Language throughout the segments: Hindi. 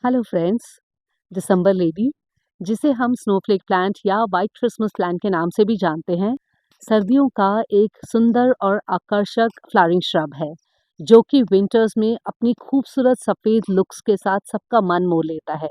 Hello friends. दिसंबर लेडी, जिसे हम स्नोफ्लेक प्लांट या वाइट क्रिसमस प्लांट के नाम से भी जानते हैं, सर्दियों का एक सुंदर और आकर्षक फ्लावरिंग श्रब है जो कि विंटर्स में अपनी खूबसूरत सफ़ेद लुक्स के साथ सबका मन मोह लेता है।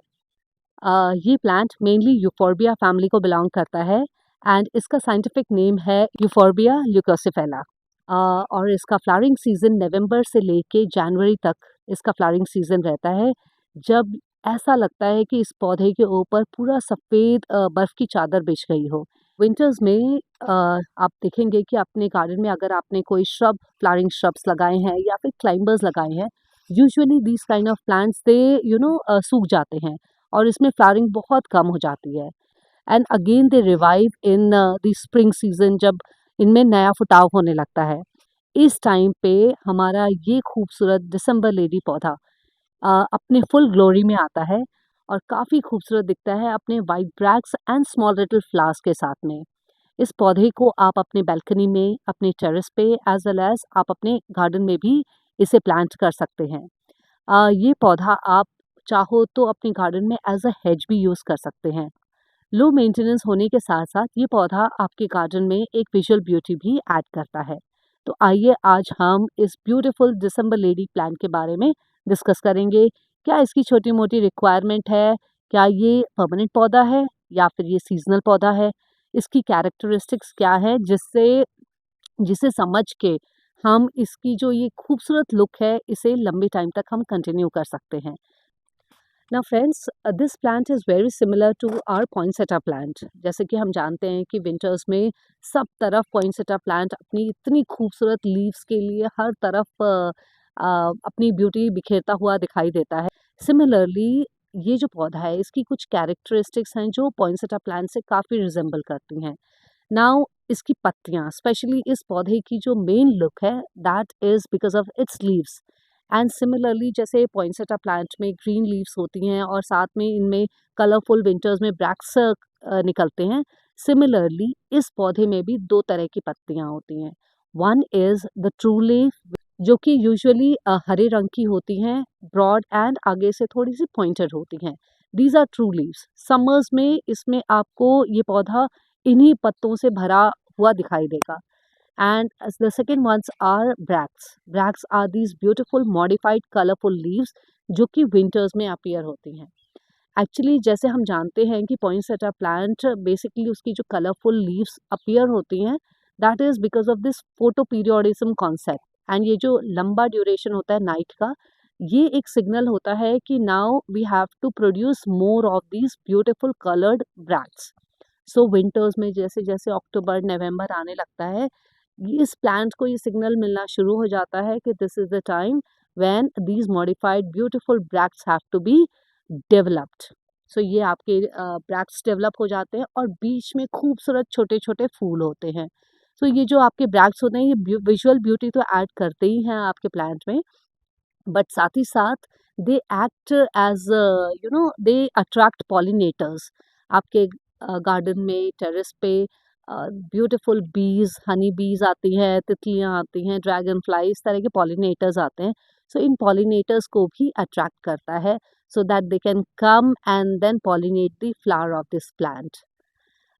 ये प्लांट मेनली यूफोर्बिया फैमिली को बिलोंग करता है एंड इसका साइंटिफिक नेम है यूफोर्बिया ल्यूकोसिफेला। और इसका फ्लावरिंग सीजन नवंबर से लेके जनवरी तक इसका फ्लावरिंग सीजन रहता है, जब ऐसा लगता है कि इस पौधे के ऊपर पूरा सफ़ेद बर्फ़ की चादर बिछ गई हो। विंटर्स में आप देखेंगे कि अपने गार्डन में अगर आपने कोई श्रब फ्लावरिंग श्रब्स लगाए हैं या फिर क्लाइंबर्स लगाए हैं, usually these kind of plants they सूख जाते हैं और इसमें फ्लावरिंग बहुत कम हो जाती है। And again they revive in the spring season, जब इनमें नया फुटाव होने लगता है। इस टाइम पे हमारा ये खूबसूरत दिसंबर लेडी पौधा अपने फुल ग्लोरी में आता है और काफ़ी खूबसूरत दिखता है अपने white Bragg's and small little flowers के साथ में। इस पौधे को आप अपने बालकनी में, अपने टेरेस पे एज वेल एज आप अपने गार्डन में भी इसे प्लांट कर सकते हैं। ये पौधा आप चाहो तो अपने गार्डन में एज अ हेज भी यूज़ कर सकते हैं। लो मेंटेनेंस होने के साथ साथ ये पौधा आपके गार्डन में एक विजुअल ब्यूटी भी ऐड करता है। तो आइए आज हम इस ब्यूटीफुल दिसंबर लेडी प्लांट के बारे में डिस्कस करेंगे। क्या इसकी छोटी मोटी रिक्वायरमेंट है, क्या ये परमानेंट पौधा है या फिर ये सीजनल पौधा है, इसकी कैरेक्टरिस्टिक्स क्या है जिससे जिसे समझ के हम इसकी जो ये खूबसूरत लुक है इसे लंबे टाइम तक हम कंटिन्यू कर सकते हैं। Now friends, this plant is very similar to our poinsettia plant। जैसे कि हम जानते हैं कि विंटर्स में सब तरफ poinsettia plant अपनी इतनी खूबसूरत लीव्स के लिए हर तरफ अपनी ब्यूटी बिखेरता हुआ दिखाई देता है। सिमिलरली ये जो पौधा है इसकी कुछ कैरेक्टरिस्टिक्स हैं जो poinsettia plant से काफ़ी रिजेंबल करती हैं। नाउ इसकी पत्तियाँ, स्पेशली इस पौधे की जो मेन लुक है, that is because of its leaves. And similarly जैसे पॉइंसेटा प्लांट में ग्रीन लीव्स होती हैं और साथ में इनमें कलरफुल विंटर्स में ब्रैक्स निकलते हैं, सिमिलरली इस पौधे में भी दो तरह की पत्तियां होती हैं। One is the true leaf, जो कि यूजुअली हरे रंग की होती हैं, ब्रॉड एंड आगे से थोड़ी सी पॉइंटेड होती हैं। These are true leaves. Summers में इसमें आपको ये पौधा इन्हीं पत्तों से भरा हुआ दिखाई देगा। And as the second ones are bracts. Bracts are these beautiful modified colorful leaves जो कि winters में appear होती हैं। एक्चुअली जैसे हम जानते हैं कि poinsettia plant बेसिकली उसकी जो कलरफुल लीव्स अपीयर होती हैं, that is because of this photoperiodism concept. And ये जो लंबा ड्यूरेशन होता है नाइट का, ये एक सिग्नल होता है कि now we have to produce more of these beautiful coloured bracts. So winters में जैसे जैसे अक्टूबर नवंबर आने लगता है, इस प्लांट को ये सिग्नल मिलना शुरू हो जाता है कि this is the time when these modified beautiful bracts have to be developed. So ये आपके ब्रैक्ट्स डेवलप हो जाते हैं और बीच में खूबसूरत छोटे छोटे फूल होते हैं। सो ये जो आपके ब्रैक्ट्स होते हैं ये विजुअल ब्यूटी तो ऐड करते ही हैं आपके प्लांट में, बट साथ ही साथ they act as they attract pollinators. आपके गार्डन में, टेरेस पे ब्यूटीफुल बीज, हनी बीज आती हैं, तितलियां आती हैं, ड्रैगन फ्लाई, इस तरह के पॉलिनेटर्स आते हैं। सो इन पॉलिनेटर्स को भी अट्रैक्ट करता है so that they can come and then pollinate the flower of this plant.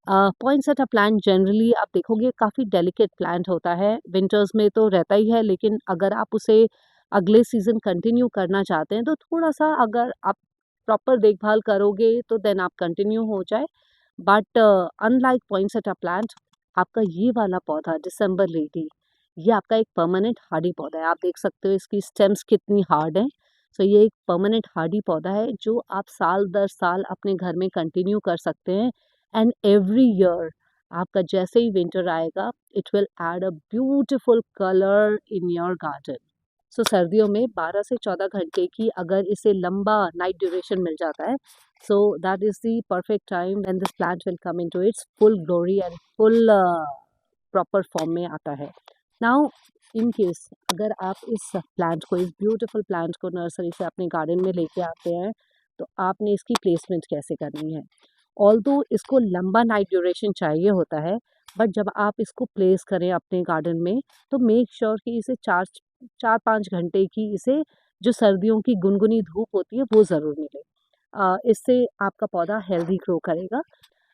Poinsettia plant generally आप देखोगे काफ़ी डेलिकेट प्लांट होता है, विंटर्स में तो रहता ही है, लेकिन अगर आप उसे अगले सीज़न कंटिन्यू करना चाहते हैं तो थोड़ा सा अगर आप प्रॉपर देखभाल करोगे तो देन आप कंटिन्यू हो जाए। बट अनलाइक पॉइंसेटा प्लांट, आपका ये वाला पौधा दिसंबर लेडी, ये आपका एक परमानेंट हार्डी पौधा है। आप देख सकते हो इसकी स्टेम्स कितनी हार्ड हैं। सो ये एक परमानेंट हार्डी पौधा है जो आप साल दर साल अपने घर में कंटिन्यू कर सकते हैं। एंड एवरी ईयर आपका जैसे ही विंटर आएगा, it will add a beautiful colour in your garden. So सर्दियों में 12 से 14 घंटे की अगर इसे लंबा नाइट ड्यूरेशन मिल जाता है, so that is the perfect time when this plant will come into its full glory and full proper form में आता है। नाउ इन केस अगर आप इस प्लांट को, इस ब्यूटीफुल प्लांट को नर्सरी से अपने गार्डन में लेके आते हैं, तो आपने इसकी प्लेसमेंट कैसे करनी है। ऑल्दो इसको लंबा नाइट ड्यूरेशन चाहिए होता है, बट जब आप इसको प्लेस करें अपने गार्डन में तो मेक श्योर कि इसे 4-5 घंटे की इसे जो सर्दियों की गुनगुनी धूप होती है वो ज़रूर मिले। इससे आपका पौधा हेल्दी ग्रो करेगा।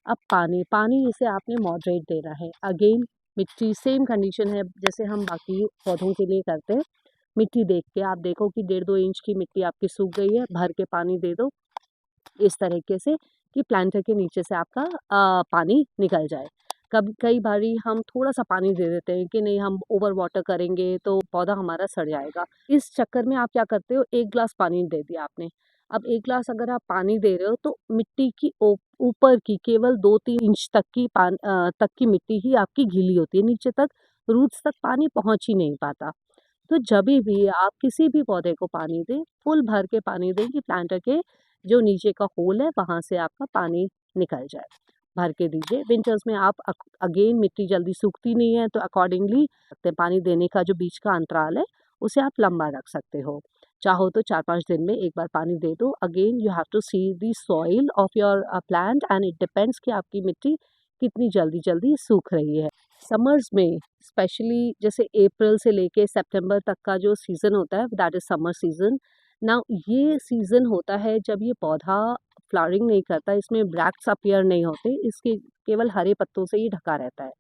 अब पानी पानी इसे आपने मॉडरेट देना है। अगेन मिट्टी सेम कंडीशन है जैसे हम बाकी पौधों के लिए करते हैं। मिट्टी देख के आप देखो कि 1.5-2 इंच की मिट्टी आपकी सूख गई है, भर के पानी दे दो इस तरीके से कि प्लांटर के नीचे से आपका पानी निकल जाए। कई बारी हम थोड़ा-सा पानी दे देते हैं कि नहीं हम ओवर वाटर करेंगे तो पौधा हमारा सड़ जाएगा। इस चक्कर में आप क्या करते हो 1 ग्लास पानी दे दिया आपने। अब 1 ग्लास अगर आप पानी दे रहे हो तो मिट्टी की ऊपर की केवल 2-3 इंच तक की मिट्टी ही आपकी गीली होती है, नीचे तक रूट्स तक पानी पहुँच ही नहीं पाता। तो जभी भी आप किसी भी पौधे को पानी दें, फुल भर के पानी दें कि प्लांटर के जो नीचे का होल है वहाँ से आपका पानी निकल जाए। भर के दीजिए। विंटर्स में आप अगेन मिट्टी जल्दी सूखती नहीं है तो अकॉर्डिंगली पानी देने का जो बीच का अंतराल है उसे आप लंबा रख सकते हो। चाहो तो 4-5 दिन में एक बार पानी दे दो। Again you have to see the soil of your plant and it depends कि आपकी मिट्टी कितनी जल्दी सूख रही है। समर्स में स्पेशली जैसे अप्रैल से लेके सितंबर तक का जो सीज़न होता है that is summer season. Now ये सीज़न होता है जब ये पौधा फ्लावरिंग नहीं करता, इसमें ब्रैक्ट्स अपीयर नहीं होते, इसके केवल हरे पत्तों से ही ढका रहता है।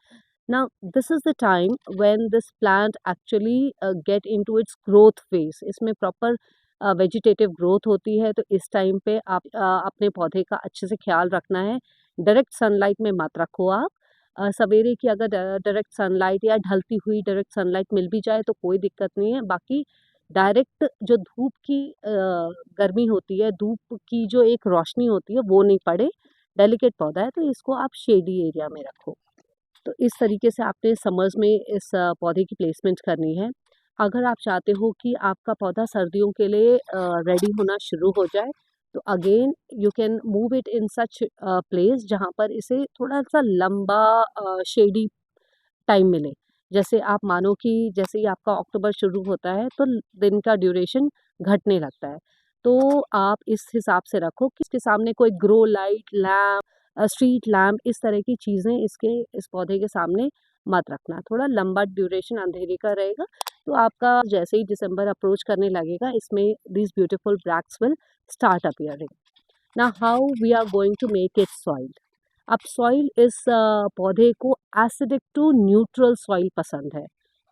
Now this is the time when this plant actually get into its growth phase. इसमें प्रॉपर वेजिटेटिव ग्रोथ होती है तो इस टाइम पे आप अपने पौधे का अच्छे से ख्याल रखना है। डायरेक्ट सनलाइट में मत रखो आप। सवेरे की अगर डायरेक्ट सनलाइट या ढलती हुई डायरेक्ट सनलाइट मिल भी जाए तो कोई दिक्कत नहीं है। बाकी डायरेक्ट जो धूप की गर्मी होती है, धूप की जो एक रोशनी होती है वो नहीं पड़े। डेलिकेट पौधा है तो इसको आप शेडी एरिया में रखो। तो इस तरीके से आपने समर्स में इस पौधे की प्लेसमेंट करनी है। अगर आप चाहते हो कि आपका पौधा सर्दियों के लिए रेडी होना शुरू हो जाए तो again you can move it in such place जहाँ पर इसे थोड़ा-सा लंबा शेडी टाइम मिले। जैसे आप मानो कि जैसे ही आपका अक्टूबर शुरू होता है तो दिन का ड्यूरेशन घटने लगता है। तो आप इस हिसाब से रखो कि इसके सामने कोई grow light, lamp street lamp इस तरह की चीज़ें इस पौधे के सामने मत रखना। थोड़ा लंबा ड्यूरेशन अंधेरे का रहेगा तो आपका जैसे ही दिसंबर अप्रोच करने लगेगा इसमें these beautiful bracts will start appearing. Now how we are going to make it soil. अब सॉइल इस पौधे को एसिडिक टू न्यूट्रल सॉइल पसंद है।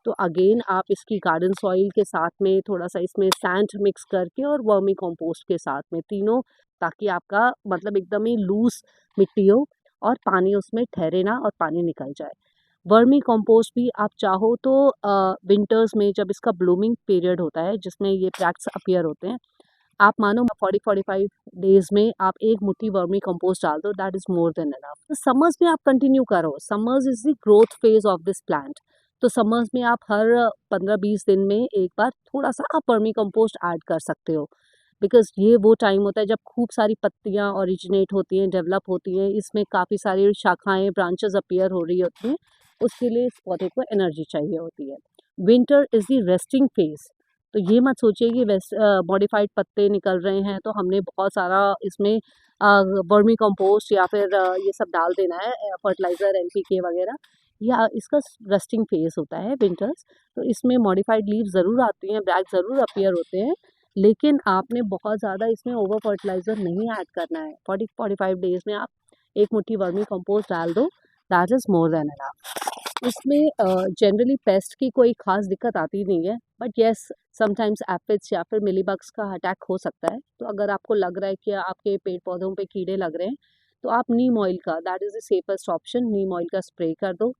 तो अगेन आप इसकी गार्डन सॉइल के साथ में थोड़ा-सा इसमें सैंड मिक्स करके और वर्मी कंपोस्ट के साथ में तीनों, ताकि आपका मतलब एकदम ही लूज़ मिट्टी हो और पानी उसमें ठहरे ना और पानी निकल जाए। वर्मी कंपोस्ट भी आप चाहो तो विंटर्स में जब इसका ब्लूमिंग पीरियड होता है जिसमें ये ब्रैक्ट्स अपीयर होते हैं, आप मानो 40-45 डेज़ में आप 1 मुट्ठी वर्मी कंपोस्ट डाल दो, that is more than enough. तो समर्स में आप कंटिन्यू करो, summers is the growth phase of this plant. तो समर्स में आप हर 15-20 दिन में एक बार थोड़ा-सा आप वर्मी कंपोस्ट ऐड कर सकते हो। बिकॉज़ ये वो टाइम होता है जब खूब सारी पत्तियाँ ओरिजिनेट होती हैं, डेवलप होती हैं, इसमें काफ़ी सारी शाखाएँ, ब्रांचेज़ अपीयर हो रही होती हैं, उसके लिए इस पौधे को एनर्जी चाहिए होती है। Winter is the resting phase. तो ये मत सोचिए कि मॉडिफाइड पत्ते निकल रहे हैं तो हमने बहुत सारा इसमें वर्मी कंपोस्ट या फिर ये सब डाल देना है, फर्टिलाइज़र, एनपीके वगैरह। या इसका रेस्टिंग फेज़ होता है विंटर्स। तो इसमें मॉडिफाइड लीव्स ज़रूर आती हैं, ब्रैक्ट ज़रूर अपीयर होते हैं, लेकिन आपने बहुत ज़्यादा इसमें ओवर फर्टिलाइज़र नहीं ऐड करना है। 40-45 डेज़ में आप 1 मुट्ठी वर्मी कंपोस्ट डाल दो, that is more than enough. इसमें जनरली पेस्ट की कोई ख़ास दिक्कत आती नहीं है, बट येस समटाइम्स एफिड्स या फिर मिलीबग्स का अटैक हो सकता है। तो अगर आपको लग रहा है कि आपके पेड़ पौधों पे कीड़े लग रहे हैं तो आप नीम ऑयल का, that is the safest option, Neem oil का स्प्रे कर दो।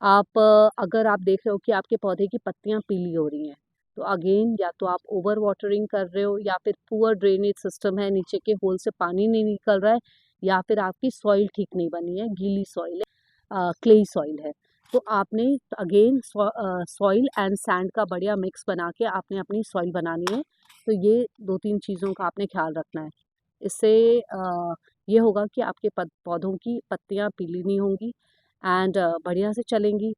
आप अगर आप देख रहे हो कि आपके पौधे की पत्तियाँ पीली हो रही हैं तो अगेन या तो आप ओवर वाटरिंग कर रहे हो या फिर पुअर ड्रेनेज सिस्टम है, नीचे के होल से पानी नहीं निकल रहा है, या फिर आपकी सॉइल ठीक नहीं बनी है, गीली सॉइल है, क्लेई सॉइल है। तो आपने अगेन सॉइल एंड सैंड का बढ़िया मिक्स बना के आपने अपनी सॉइल बनानी है। तो ये 2-3 चीज़ों का आपने ख्याल रखना है। इससे ये होगा कि आपके पौधों की पत्तियाँ पीली नहीं होंगी एंड बढ़िया से चलेंगी।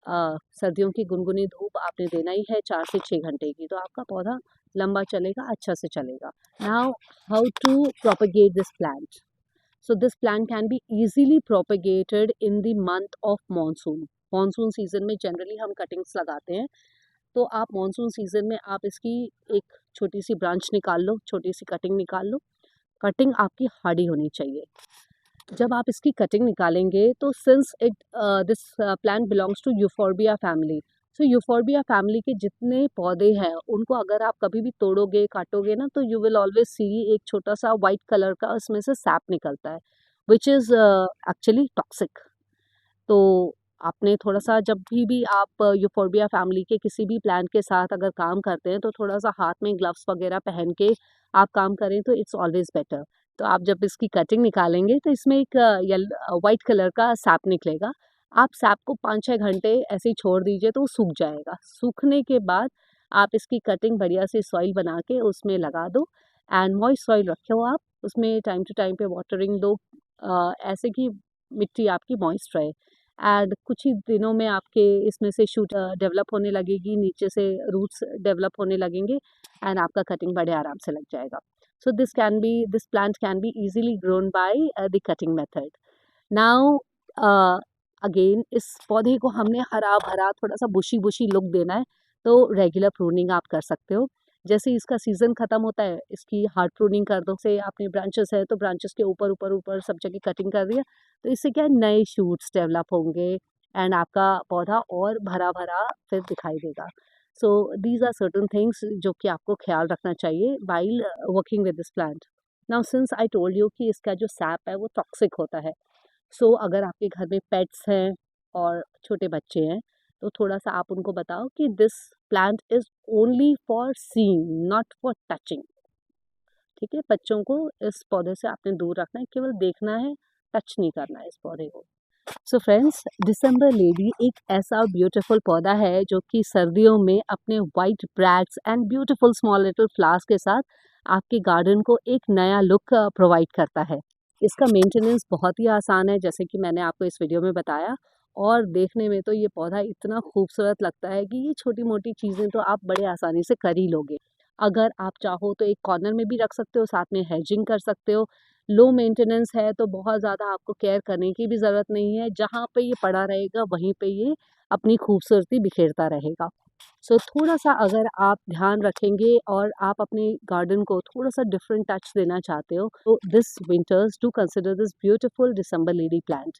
सर्दियों की गुनगुनी धूप आपने देना ही है 4 से 6 घंटे की, तो आपका पौधा लंबा चलेगा, अच्छा से चलेगा। Now how to propagate this plant. So this plant can be easily propagated in the month of monsoon. Monsoon season में जनरली हम कटिंग्स लगाते हैं, तो आप मानसून सीज़न में आप इसकी एक छोटी सी ब्रांच निकाल लो, छोटी सी कटिंग निकाल लो, कटिंग आपकी हार्डी होनी चाहिए। जब आप इसकी कटिंग निकालेंगे तो since it this plant belongs to Euphorbia family, so Euphorbia family के जितने पौधे हैं उनको अगर आप कभी भी तोड़ोगे काटोगे ना तो यू विल ऑलवेज सी एक छोटा सा वाइट कलर का उसमें से सैप निकलता है, विच इज़ एक्चुअली टॉक्सिक। तो आपने थोड़ा-सा जब भी आप यूफोर्बिया फैमिली के किसी भी प्लांट के साथ अगर काम करते हैं तो थोड़ा-सा हाथ में ग्लव्स वगैरह पहन के आप काम करें तो इट्स ऑलवेज़ बेटर। तो आप जब इसकी कटिंग निकालेंगे तो इसमें एक व्हाइट कलर का सैप निकलेगा। आप सैप को 5-6 घंटे ऐसे ही छोड़ दीजिए तो वो सूख जाएगा। सूखने के बाद आप इसकी कटिंग बढ़िया सी सॉइल बना के उसमें लगा दो एंड मॉइस्ट सॉइल रखो आप, उसमें टाइम टू टाइम पे वाटरिंग दो, ऐसे कि मिट्टी आपकी मॉइस्ट रहे। एंड कुछ ही दिनों में आपके इसमें से शूट डेवलप होने लगेगी, नीचे से रूट्स डेवलप होने लगेंगे एंड आपका कटिंग बड़े आराम से लग जाएगा। So this plant can be easily grown by the cutting method. Now again इस पौधे को हमने हरा भरा थोड़ा सा बुशी बुशी लुक देना है तो रेगुलर प्रूनिंग आप कर सकते हो। जैसे इसका सीज़न ख़त्म होता है इसकी हार्ड प्रूनिंग कर दो, से आपने ब्रांचेस है तो ब्रांचेस के ऊपर ऊपर ऊपर सब जगह कटिंग कर दिया तो इससे क्या है नए शूट्स डेवलप होंगे एंड आपका पौधा और भरा भरा फिर दिखाई देगा। So these are certain things जो कि आपको ख्याल रखना चाहिए while working with this plant. Now since I told you कि इसका जो सैप है वो टॉक्सिक होता है, सो अगर आपके घर में पेट्स हैं और छोटे बच्चे हैं तो थोड़ा सा आप उनको बताओ कि this plant is only for seeing not for touching. ठीक है, बच्चों को इस पौधे से आपने दूर रखना है, केवल देखना है, टच नहीं करना है इस पौधे को। सो फ्रेंड्स, दिसंबर लेडी एक ऐसा ब्यूटीफुल पौधा है जो कि सर्दियों में अपने white Bragg's and beautiful small little flowers के साथ आपके गार्डन को एक नया लुक प्रोवाइड करता है। इसका मेंटेनेंस बहुत ही आसान है जैसे कि मैंने आपको इस वीडियो में बताया, और देखने में तो ये पौधा इतना खूबसूरत लगता है कि ये छोटी मोटी चीज़ें तो आप बड़े आसानी से कर ही लोगे। अगर आप चाहो तो एक कॉर्नर में भी रख सकते हो, साथ में हेजिंग कर सकते हो। लो मेंटेनेंस है तो बहुत ज़्यादा आपको केयर करने की भी ज़रूरत नहीं है, जहाँ पे ये पड़ा रहेगा वहीं पे ये अपनी खूबसूरती बिखेरता रहेगा। सो थोड़ा-सा अगर आप ध्यान रखेंगे और आप अपने गार्डन को थोड़ा-सा डिफरेंट टच देना चाहते हो, तो this winters do consider this beautiful December lady plant.